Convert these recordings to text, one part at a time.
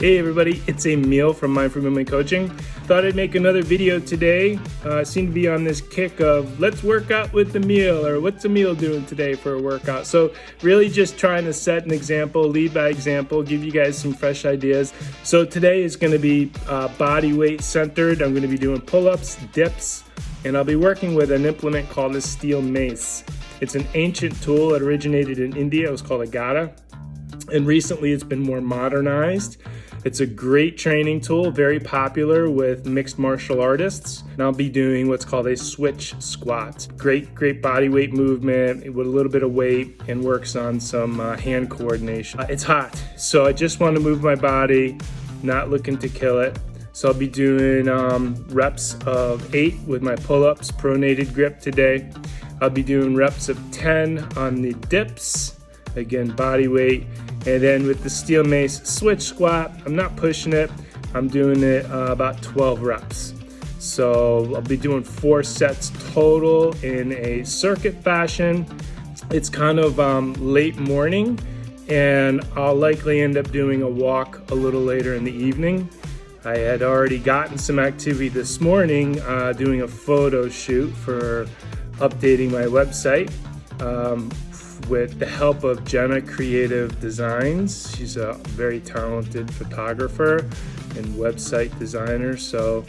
Hey everybody, it's Emil from Mindful Movement Coaching. Thought I'd make another video today. Seem to be on this kick of let's work out with Emil, or what's Emil doing today for a workout. So really just trying to set an example, lead by example, give you guys some fresh ideas. So today is going to be body weight centered. I'm going to be doing pull-ups, dips, and I'll be working with an implement called the steel mace. It's an ancient tool. It originated in India. It was called a gada. And recently it's been more modernized. It's a great training tool, very popular with mixed martial artists. And I'll be doing what's called a switch squat. Great body weight movement with a little bit of weight, and works on some hand coordination. It's hot, so I just want to move my body, not looking to kill it. So I'll be doing reps of 8 with my pull-ups, pronated grip today. I'll be doing reps of 10 on the dips, again, body weight. And then with the steel mace switch squat, I'm not pushing it. I'm doing it about 12 reps. So I'll be doing 4 sets total in a circuit fashion. It's kind of late morning, and I'll likely end up doing a walk a little later in the evening. I had already gotten some activity this morning doing a photo shoot for updating my website. With the help of Jenna Creative Designs. She's a very talented photographer and website designer. So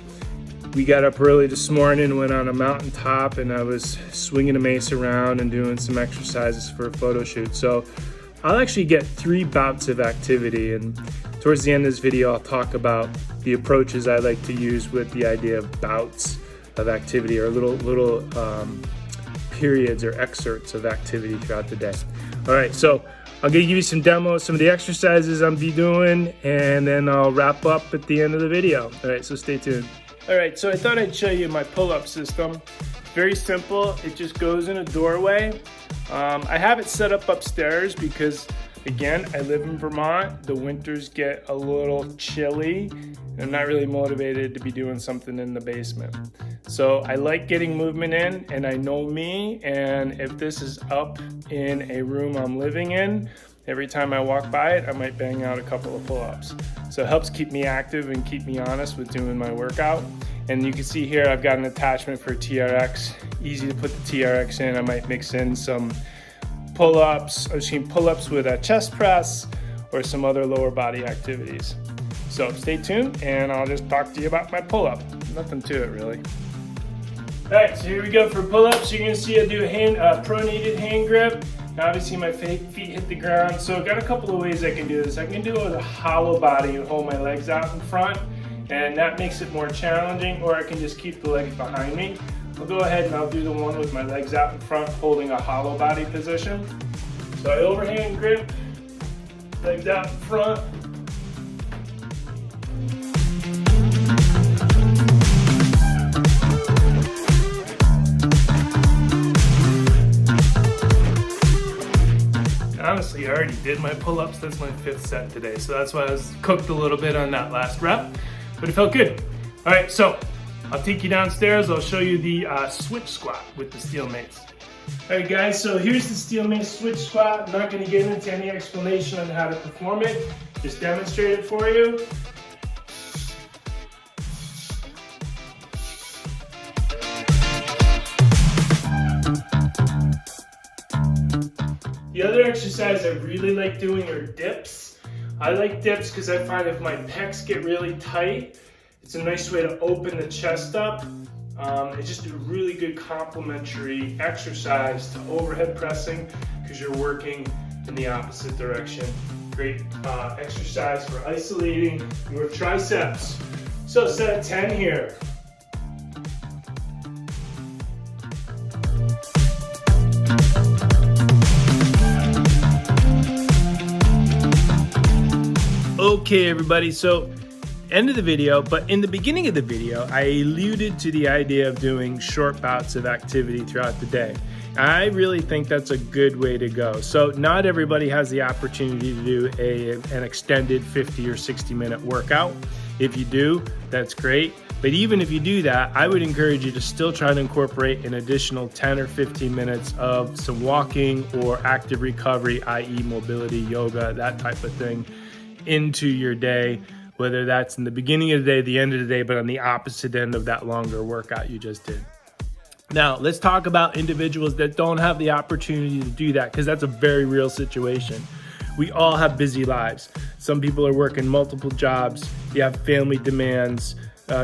we got up early this morning, went on a mountaintop, and I was swinging a mace around and doing some exercises for a photo shoot. So I'll actually get 3 bouts of activity, and towards the end of this video I'll talk about the approaches I like to use with the idea of bouts of activity, or little periods or excerpts of activity throughout the day. All right, so I'm gonna give you some demos, some of the exercises I'm be doing, and then I'll wrap up at the end of the video. All right, so stay tuned. All right, so I thought I'd show you my pull-up system. Very simple, it just goes in a doorway. I have it set up upstairs because, again, I live in Vermont. The winters get a little chilly, and I'm not really motivated to be doing something in the basement. So I like getting movement in, and I know me, and if this is up in a room I'm living in, every time I walk by it, I might bang out a couple of pull-ups. So it helps keep me active and keep me honest with doing my workout. And you can see here I've got an attachment for TRX. Easy to put the TRX in. I might mix in some pull-ups, pull-ups with a chest press or some other lower body activities. So stay tuned, and I'll just talk to you about my pull-up. Nothing to it really. All right, so here we go for pull-ups. You're gonna see I do a pronated hand grip. Now obviously my feet hit the ground. So I've got a couple of ways I can do this. I can do it with a hollow body and hold my legs out in front, and that makes it more challenging, or I can just keep the legs behind me. I'll go ahead and I'll do the one with my legs out in front, holding a hollow body position. So I overhand grip, legs out in front. Honestly, I already did my pull-ups. That's my 5th set today. So that's why I was cooked a little bit on that last rep, but it felt good. All right, so I'll take you downstairs. I'll show you the switch squat with the steel mace. All right, guys, so here's the steel mace switch squat. I'm not gonna get into any explanation on how to perform it. Just demonstrate it for you. The other exercise I really like doing are dips. I like dips because I find if my pecs get really tight, it's a nice way to open the chest up. It's just a really good complementary exercise to overhead pressing because you're working in the opposite direction. Great exercise for isolating your triceps. So set of 10 here. Okay everybody, so end of the video, but in the beginning of the video, I alluded to the idea of doing short bouts of activity throughout the day. I really think that's a good way to go. So not everybody has the opportunity to do an extended 50 or 60 minute workout. If you do, that's great. But even if you do that, I would encourage you to still try to incorporate an additional 10 or 15 minutes of some walking or active recovery, i.e. mobility, yoga, that type of thing, into your day. whether that's in the beginning of the day, the end of the day, but on the opposite end of that longer workout you just did. Now, let's talk about individuals that don't have the opportunity to do that, because that's a very real situation. We all have busy lives. Some people are working multiple jobs. You have family demands.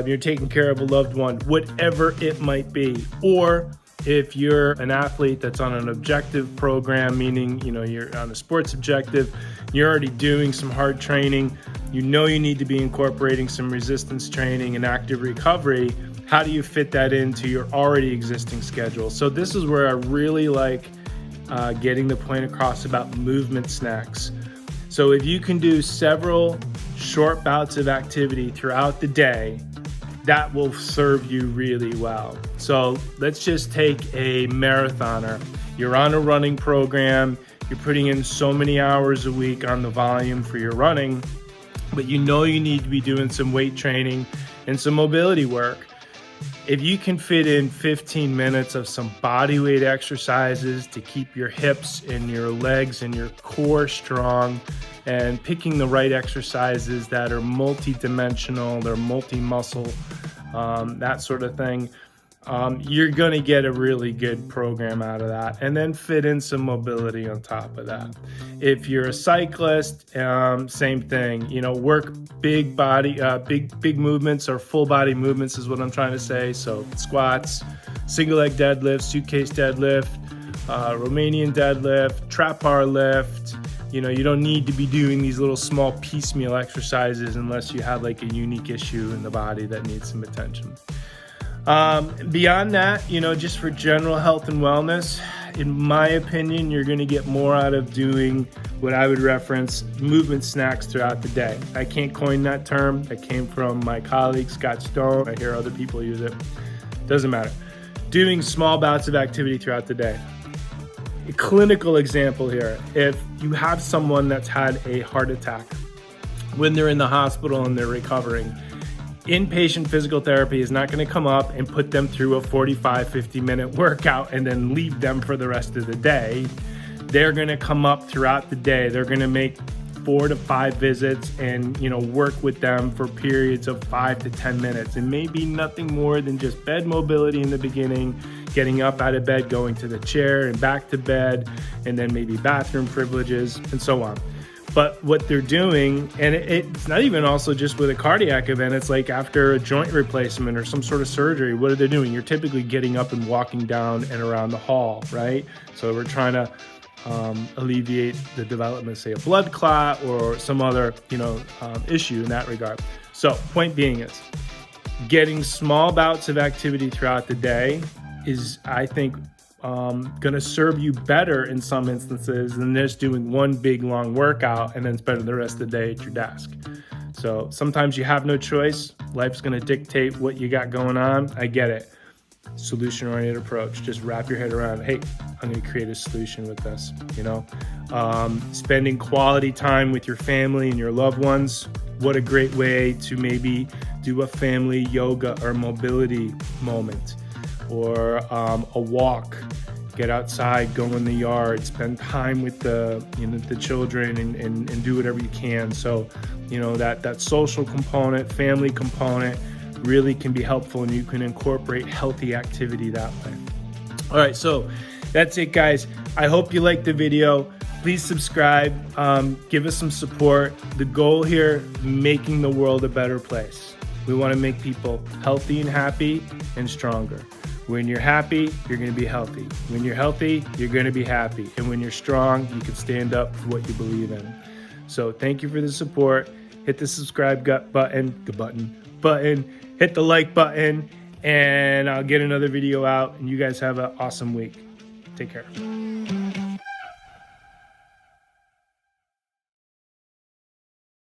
You're taking care of a loved one, whatever it might be. Or if you're an athlete that's on an objective program, meaning, you're on a sports objective, you're already doing some hard training, you need to be incorporating some resistance training and active recovery. How do you fit that into your already existing schedule? So this is where I really like getting the point across about movement snacks. So if you can do several short bouts of activity throughout the day, that will serve you really well. So let's just take a marathoner. You're on a running program, you're putting in so many hours a week on the volume for your running, but you need to be doing some weight training and some mobility work. If you can fit in 15 minutes of some body weight exercises to keep your hips and your legs and your core strong, and picking the right exercises that are multi-dimensional, they're multi-muscle, that sort of thing, you're going to get a really good program out of that, and then fit in some mobility on top of that. If you're a cyclist, same thing, work big body, big movements, or full body movements is what I'm trying to say. So squats, single leg deadlift, suitcase deadlift, Romanian deadlift, trap bar lift. You don't need to be doing these little small piecemeal exercises unless you have like a unique issue in the body that needs some attention. Beyond that, just for general health and wellness, in my opinion, you're going to get more out of doing what I would reference movement snacks throughout the day. I can't coin that term. That came from my colleague, Scott Stone. I hear other people use it. Doesn't matter. Doing small bouts of activity throughout the day. A clinical example here. If you have someone that's had a heart attack when they're in the hospital and they're recovering, inpatient physical therapy is not going to come up and put them through a 45-50 minute workout and then leave them for the rest of the day. They're going to come up throughout the day. They're going to make 4 to 5 visits and work with them for periods of 5 to 10 minutes. It may be nothing more than just bed mobility in the beginning, getting up out of bed, going to the chair and back to bed, and then maybe bathroom privileges and so on. But what they're doing, and it's not even also just with a cardiac event, it's like after a joint replacement or some sort of surgery, what are they doing? You're typically getting up and walking down and around the hall, right? So we're trying to alleviate the development, say, a blood clot or some other, issue in that regard. So point being is, getting small bouts of activity throughout the day is, I think, going to serve you better in some instances than just doing one big long workout and then spending the rest of the day at your desk. So sometimes you have no choice. Life's going to dictate what you got going on. I get it. Solution-oriented approach. Just wrap your head around, hey, I'm going to create a solution with this. Spending quality time with your family and your loved ones. What a great way to maybe do a family yoga or mobility moment, or a walk. Get outside, go in the yard, spend time with the children and do whatever you can. So that social component, family component really can be helpful, and you can incorporate healthy activity that way. All right, so that's it, guys. I hope you liked the video. Please subscribe, give us some support. The goal here, making the world a better place. We want to make people healthy and happy and stronger. When you're happy, you're going to be healthy. When you're healthy, you're going to be happy. And when you're strong, you can stand up for what you believe in. So thank you for the support. Hit the subscribe button, hit the like button, and I'll get another video out. And you guys have an awesome week. Take care.